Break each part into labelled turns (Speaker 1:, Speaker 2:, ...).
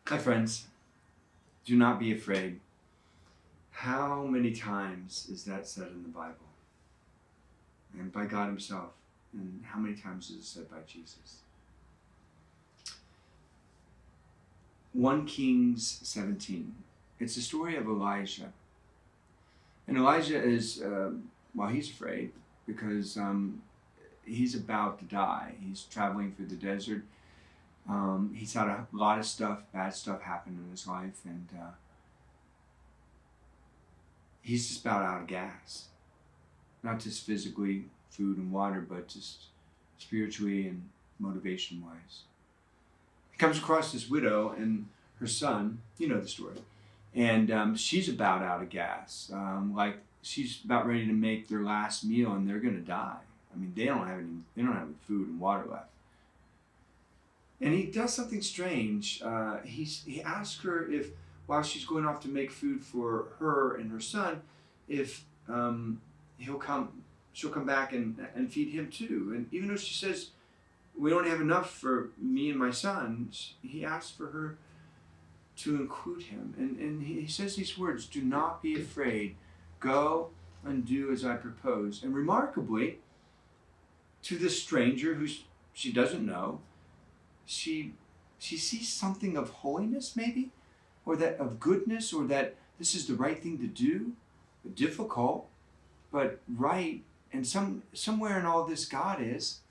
Speaker 1: Hi, friends. Do not be afraid. How many times is that said in the Bible? And by God Himself? And how many times is it said by Jesus? 1 Kings 17. It's the story of Elijah. And Elijah is, he's afraid because he's about to die. He's traveling through the desert. He's had a lot of bad stuff happen in his life, and he's just about out of gas. Not just physically, food and water, but just spiritually and motivation-wise. He comes across this widow and her son, you know the story, and she's about out of gas. Like she's about ready to make their last meal, and they're going to die. I mean, they don't have any food and water left. And he does something strange. He asks her if, while she's going off to make food for her and her son, if she'll come back and feed him too. And even though she says, we don't have enough for me and my son, he asks for her to include him. And he says these words, "Do not be afraid. Go and do as I propose." And remarkably, to this stranger who she doesn't know, she sees something of holiness, maybe, or that of goodness, or that this is the right thing to do, difficult, but right, and somewhere in all this God is.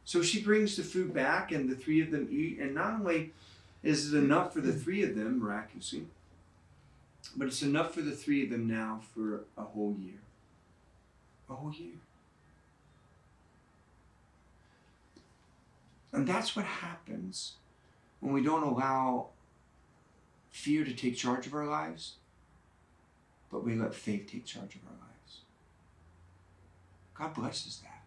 Speaker 1: So she brings the food back, and the three of them eat, and not only is it enough for the three of them, miraculously, but it's enough for the three of them now for a whole year. A whole year. And that's what happens when we don't allow fear to take charge of our lives, but we let faith take charge of our lives. God blesses that.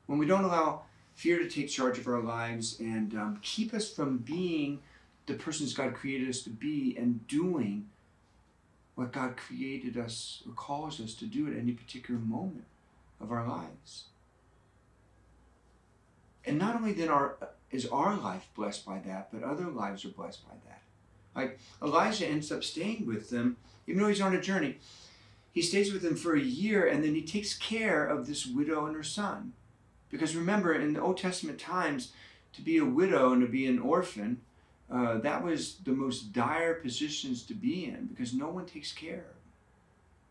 Speaker 1: When we don't allow fear to take charge of our lives and keep us from being the persons God created us to be and doing what God created us or calls us to do at any particular moment of our lives. And not only then is our life blessed by that, but other lives are blessed by that. Like Elijah ends up staying with them, even though he's on a journey. He stays with them for a year, and then he takes care of this widow and her son. Because remember, in the Old Testament times, to be a widow and to be an orphan, that was the most dire positions to be in, because no one takes care of them.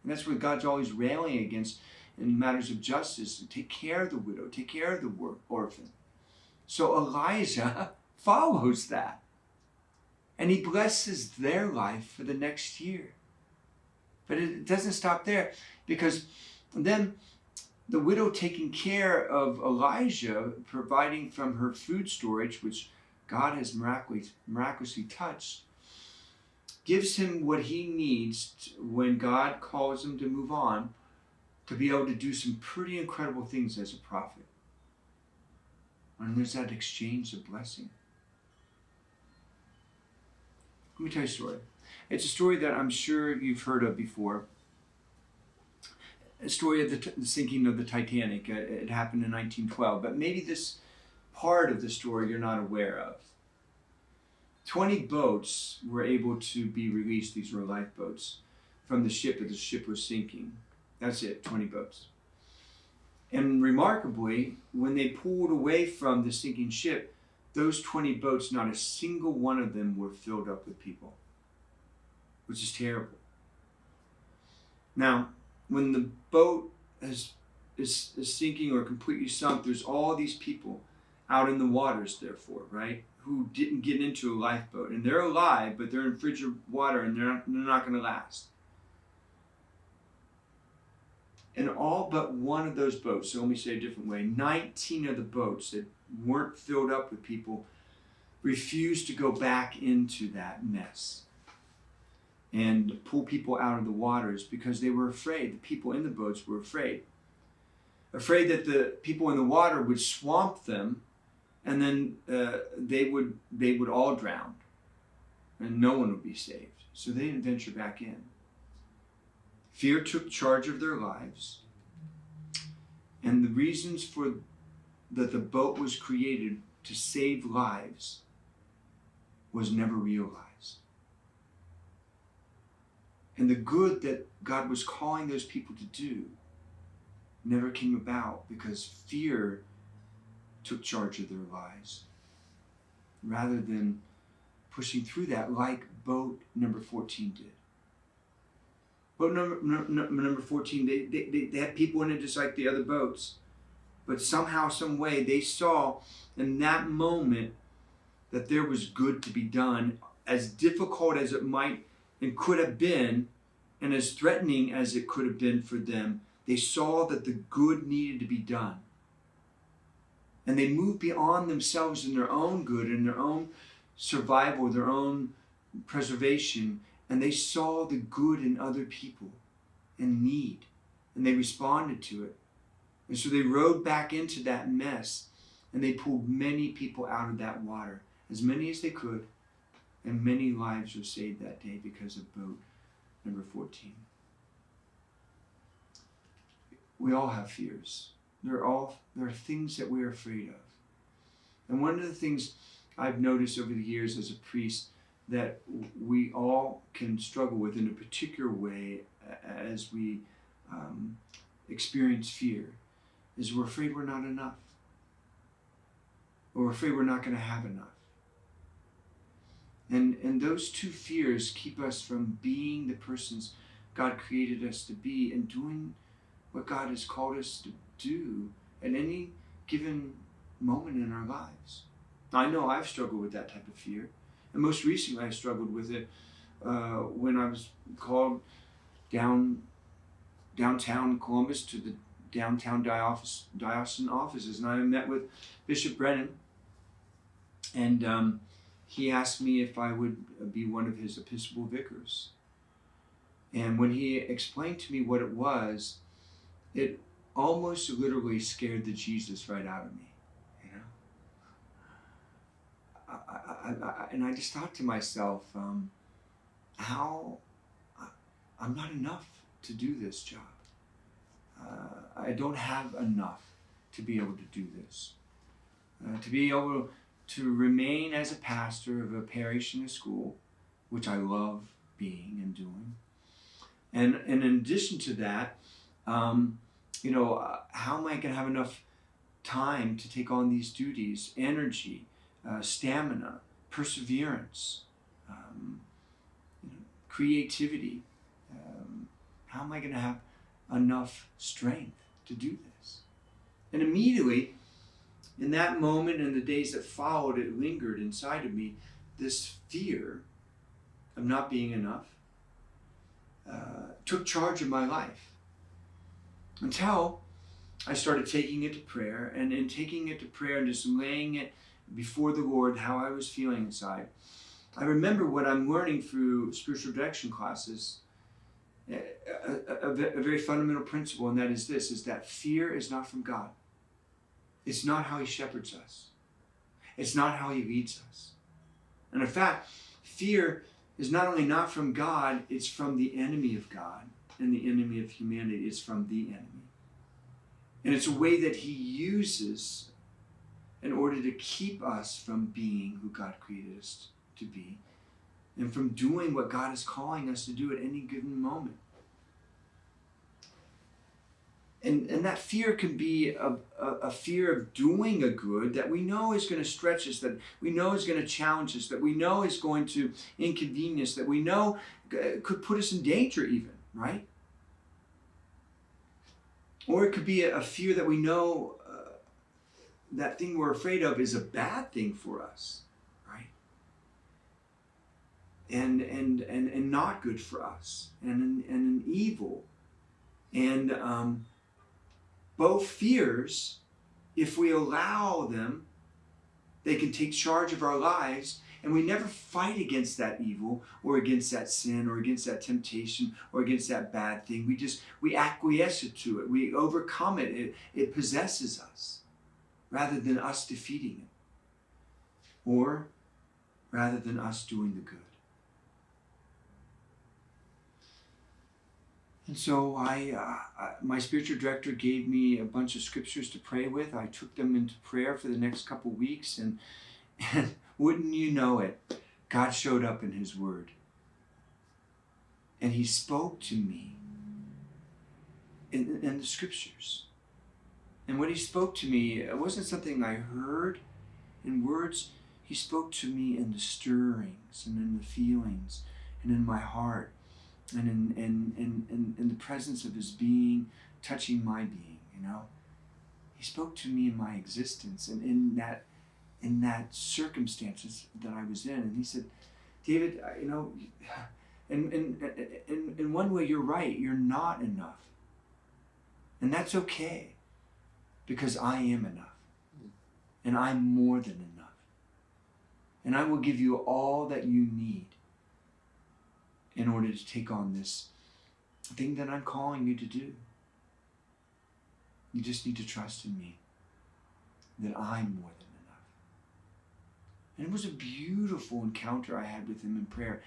Speaker 1: And that's what God's always railing against in matters of justice. Take care of the widow, take care of the orphan. So Elijah follows that. And he blesses their life for the next year. But it doesn't stop there, because then the widow taking care of Elijah, providing from her food storage, which God has miraculously touched, gives him what he needs when God calls him to move on, to be able to do some pretty incredible things as a prophet. And there's that exchange of blessing. Let me tell you a story. It's a story that I'm sure you've heard of before. A story of the sinking of the Titanic. It happened in 1912, but maybe this part of the story you're not aware of. 20 boats were able to be released. These were lifeboats from the ship as the ship was sinking. That's it, 20 boats. And remarkably, when they pulled away from the sinking ship, those 20 boats, not a single one of them were filled up with people, which is terrible. Now, when the boat is sinking or completely sunk, there's all these people out in the waters, therefore, right, who didn't get into a lifeboat. And they're alive, but they're in frigid water, and they're not going to last. And all but one of those boats, so let me say it a different way, 19 of the boats that weren't filled up with people refused to go back into that mess and pull people out of the waters, because they were afraid. The people in the boats were afraid. Afraid that the people in the water would swamp them, and then they would all drown, and no one would be saved. So they didn't venture back in. Fear took charge of their lives, and the reasons for that the boat was created to save lives was never realized. And the good that God was calling those people to do never came about because fear took charge of their lives rather than pushing through that like boat number 14 did. Boat number 14, they had people in it just like the other boats. But somehow, some way, they saw in that moment that there was good to be done, as difficult as it might and could have been, and as threatening as it could have been for them. They saw that the good needed to be done. And they moved beyond themselves and their own good and their own survival, their own preservation, and they saw the good in other people and need, and they responded to it. And so they rode back into that mess, and they pulled many people out of that water, as many as they could, and many lives were saved that day because of boat number 14. We all have fears. There are things that we're afraid of. And one of the things I've noticed over the years as a priest that we all can struggle with in a particular way as we experience fear is we're afraid we're not enough. Or we're afraid we're not going to have enough. And those two fears keep us from being the persons God created us to be and doing what God has called us to do at any given moment in our lives. I know I've struggled with that type of fear. And most recently I struggled with it when I was called downtown Columbus to the downtown diocesan offices. And I met with Bishop Brennan. And he asked me if I would be one of his Episcopal vicars. And when he explained to me what it was, it almost literally scared the Jesus right out of me. And I just thought to myself, how I'm not enough to do this job. I don't have enough to be able to do this. To be able to remain as a pastor of a parish and a school, which I love being and doing. And in addition to that, how am I going to have enough time to take on these duties, energy, stamina, perseverance, creativity? How am I going to have enough strength to do this? And immediately, in that moment and the days that followed, it lingered inside of me, this fear of not being enough took charge of my life. Until I started taking it to prayer, and in taking it to prayer and just laying it before the Lord, how I was feeling inside, I remember what I'm learning through spiritual direction classes, a very fundamental principle, and that is this, is that fear is not from God. It's not how he shepherds us. It's not how he leads us. And in fact, fear is not only not from God, it's from the enemy of God, and the enemy of humanity is from the enemy. And it's a way that he uses in order to keep us from being who God created us to be, and from doing what God is calling us to do at any given moment. And that fear can be a fear of doing a good that we know is going to stretch us, that we know is going to challenge us, that we know is going to inconvenience, that we know could put us in danger even, right? Or it could be a fear that we know that thing we're afraid of is a bad thing for us, right? And not good for us, and an evil. And both fears, if we allow them, they can take charge of our lives, and we never fight against that evil or against that sin or against that temptation or against that bad thing. We acquiesce to it. We overcome it. It possesses us rather than us defeating it, or rather than us doing the good. And so my spiritual director gave me a bunch of scriptures to pray with. I took them into prayer for the next couple weeks, and wouldn't you know it, God showed up in his word. And he spoke to me in the scriptures. And when he spoke to me, it wasn't something I heard in words. He spoke to me in the stirrings and in the feelings and in my heart and in the presence of his being touching my being, you know. He spoke to me in my existence and in that circumstances that I was in. And he said, David, you know, in one way you're right, you're not enough. And that's okay, because I am enough. And I'm more than enough. And I will give you all that you need in order to take on this thing that I'm calling you to do. You just need to trust in me, that I'm more than enough. And it was a beautiful encounter I had with him in prayer,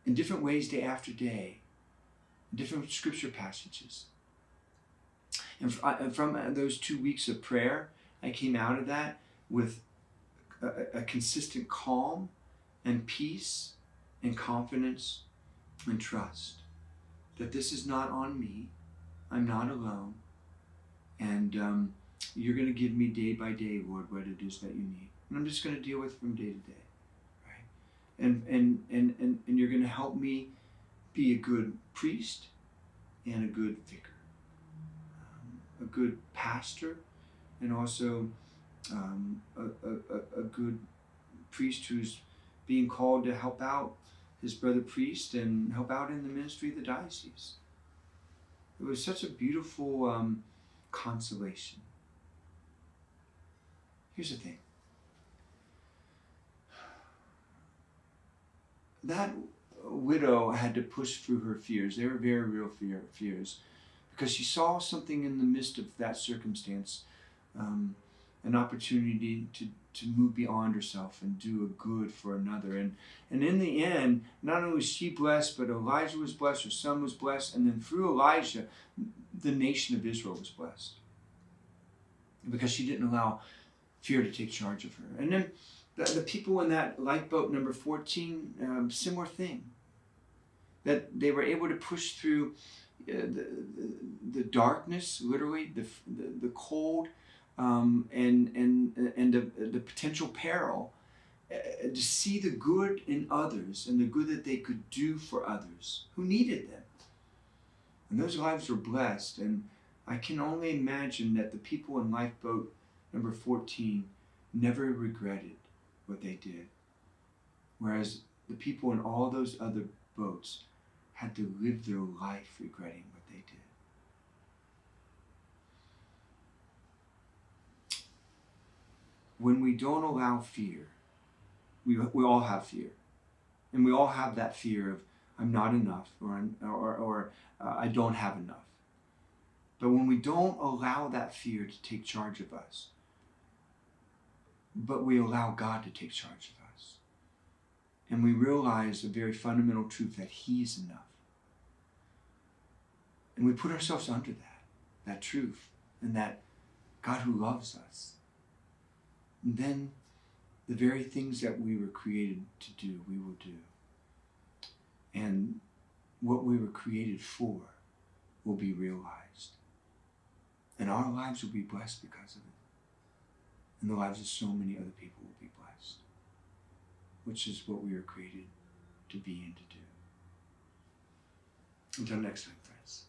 Speaker 1: in different ways, day after day, in different scripture passages. And from those 2 weeks of prayer, I came out of that with a consistent calm and peace and confidence and trust that this is not on me. I'm not alone. And you're going to give me day by day, Lord, what it is that you need. And I'm just going to deal with it from day to day. Right? And you're going to help me be a good priest and a good vicar. A good pastor, and also a good priest who's being called to help out his brother priest and help out in the ministry of the diocese. It was such a beautiful consolation. Here's the thing. That widow had to push through her fears. They were very real fears. Because she saw something in the midst of that circumstance, an opportunity to move beyond herself and do a good for another. And in the end, not only was she blessed, but Elijah was blessed, her son was blessed, and then through Elijah, the nation of Israel was blessed. Because she didn't allow fear to take charge of her. And then the people in that lifeboat number 14, similar thing. That they were able to push through the darkness, literally the cold, and the potential peril, to see the good in others and the good that they could do for others who needed them. And those lives were blessed. And I can only imagine that the people in lifeboat number 14 never regretted what they did, whereas the people in all those other boats had to live their life regretting what they did. When we don't allow fear, we all have fear. And we all have that fear of, I'm not enough, or I don't have enough. But when we don't allow that fear to take charge of us, but we allow God to take charge of us, and we realize a very fundamental truth that He's enough, and we put ourselves under that truth, and that God who loves us, and then the very things that we were created to do, we will do. And what we were created for will be realized. And our lives will be blessed because of it. And the lives of so many other people will be blessed. Which is what we were created to be and to do. Until next time, friends.